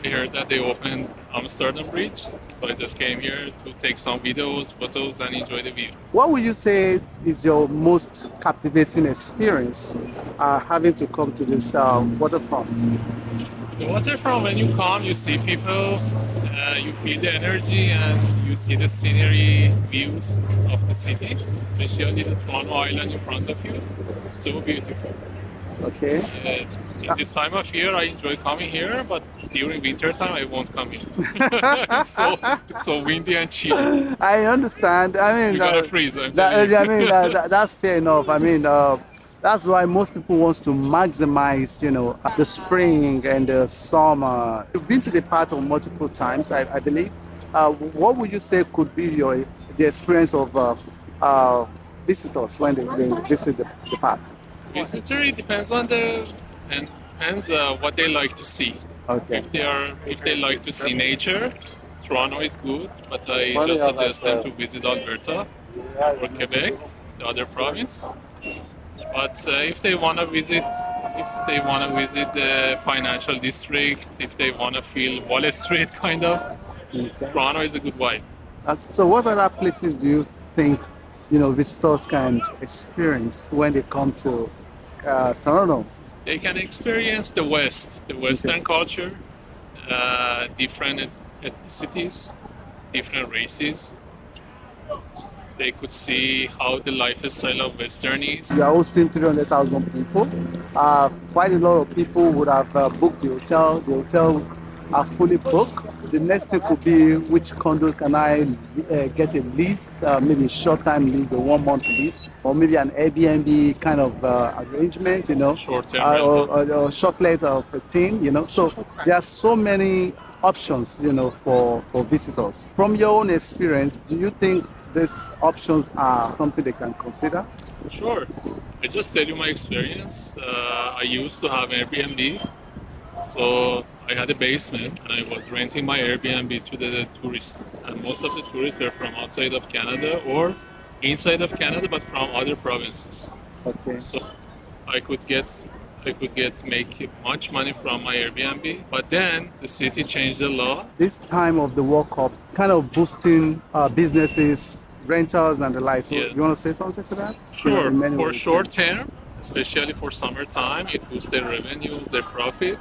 I heard that they opened Amsterdam Bridge, so I just came here to take some videos, photos, and enjoy the view. What would you say is your most captivating experience having to come to this waterfront? The waterfront, when you come, you see people, you feel the energy, and you see the scenery views of the city, especially the Toronto Island in front of you. It's so beautiful. Okay. In this time of year, I enjoy coming here, but during winter time, I won't come here. It's so windy and chilly. I understand. I mean, You're gonna freeze, I'm telling you. that's fair enough. I mean, that's why most people wants to maximize, the spring and the summer. You've been to the park multiple times, I believe. What would you say could be the experience of visitors when they visit the park? Visitor, it depends on and depends what they like to see. Okay. If they like to see nature, Toronto is good, but I just suggest them to visit Alberta or Quebec, the other province. But if they want to visit the financial district, if they want to feel Wall Street kind of, Toronto is a good vibe. So, what other places do you think visitors can experience when they come to Toronto? They can experience the West, the Western culture, different ethnicities, different races. They could see how the lifestyle of Western is. You are hosting 300,000 people. Quite a lot of people would have booked the hotel. The hotel are fully booked. The next thing could be which condos can I get a lease, maybe a short-time lease, a 1-month lease, or maybe an Airbnb kind of arrangement, Short-term or short of a thing, So there are so many options, for visitors. From your own experience, do you think these options are something they can consider? Sure. I just tell you my experience. I used to have Airbnb. So I had a basement and I was renting my Airbnb to the tourists. And most of the tourists were from outside of Canada or inside of Canada, but from other provinces. Okay. So I could make much money from my Airbnb. But then the city changed the law. This time of the World Cup kind of boosting businesses, rentals and the like. So Yeah. you want to say something to that? Sure. In many For ways. short term, especially for summertime, it boosts their revenues, their profit.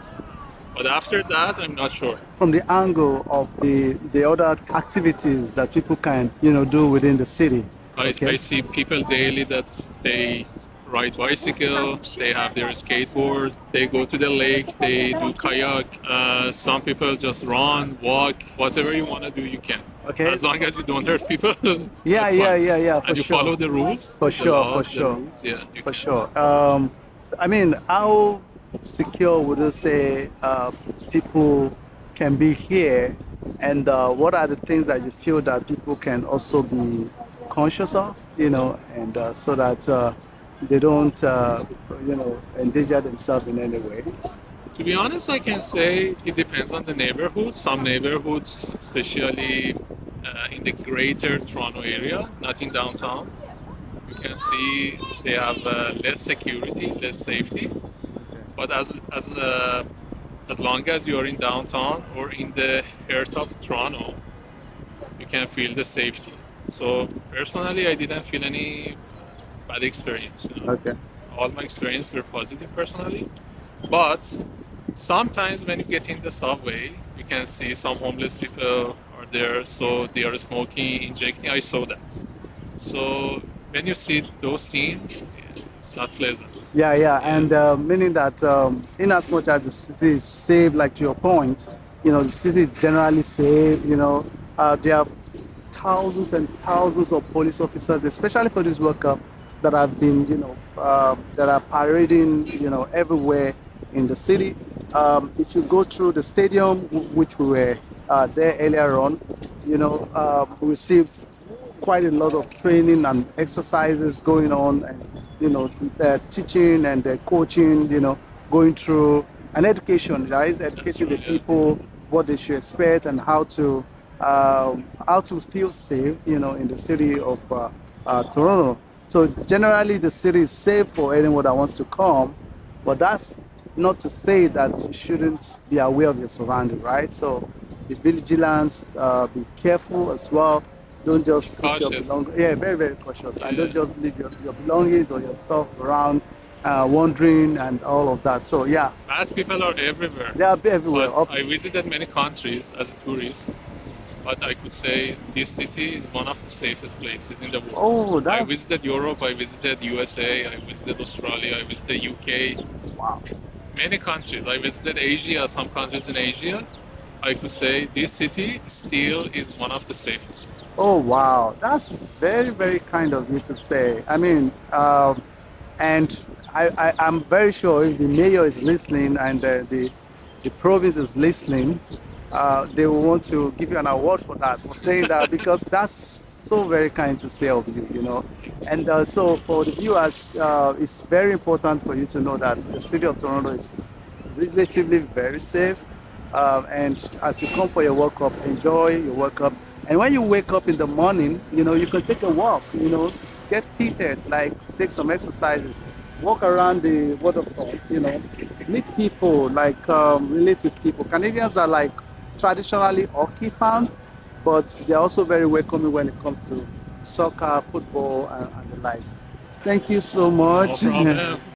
But after that, I'm not sure. From the angle of the other activities that people can, do within the city. I see people daily that they ride bicycle, they have their skateboard, they go to the lake, they do kayak. Some people just run, walk, whatever you want to do, you can. Okay. As long as you don't hurt people. Yeah, that's fine. for And you sure. follow the rules. For the sure, laws, for the sure. rules, yeah, you For can. sure. I mean, how secure would you say people can be here, and what are the things that you feel that people can also be conscious of, and so that they don't, endanger themselves in any way? To be honest, I can say it depends on the neighborhood. Some neighborhoods, especially in the greater Toronto area, not in downtown, you can see they have less security, less safety. But as long as you're in downtown or in the heart of Toronto, you can feel the safety. So personally, I didn't feel any bad experience. Okay. All my experiences were positive personally. But sometimes when you get in the subway, you can see some homeless people are there, so they are smoking, injecting. I saw that. So when you see those scenes, it's not pleasant. Yeah, and meaning that in as much as the city is safe, like to your point, the city is generally safe. There are thousands and thousands of police officers, especially for this World Cup, that have been, that are parading, everywhere in the city. If you go through the stadium, which we were there earlier on, we received quite a lot of training and exercises going on, and teaching and coaching, going through an education, right? Educating the people what they should expect and how to feel safe, in the city of Toronto. So generally, the city is safe for anyone that wants to come, but that's not to say that you shouldn't be aware of your surrounding, right? So be vigilant, be careful as well. Don't Be just put your cautious. belongings, yeah, very, very cautious. And don't Yeah. just leave your belongings or your stuff around, wandering and all of that. So, yeah, Bad people are everywhere. they are everywhere. But I visited many countries as a tourist. But I could say this city is one of the safest places in the world. Oh, I that's visited Europe, I visited USA, I visited Australia, I visited UK, wow. many countries. I visited Asia, some countries in Asia. I could say this city still is one of the safest. Oh, wow. That's very, very kind of you to say. I mean, and I'm very sure if the mayor is listening and the province is listening, they will want to give you an award for that, for saying that, because that's so very kind to say of you, you know. And so for the viewers, it's very important for you to know that the city of Toronto is relatively very safe. And as you come for your World Cup, enjoy your World Cup. And when you wake up in the morning, you know, you can take a walk, you know, get fitted, like take some exercises, walk around the waterfront, you know, meet people, like relate with people. Canadians are like traditionally hockey fans, but they're also very welcoming when it comes to soccer, football, and the likes. Thank you so No much. problem.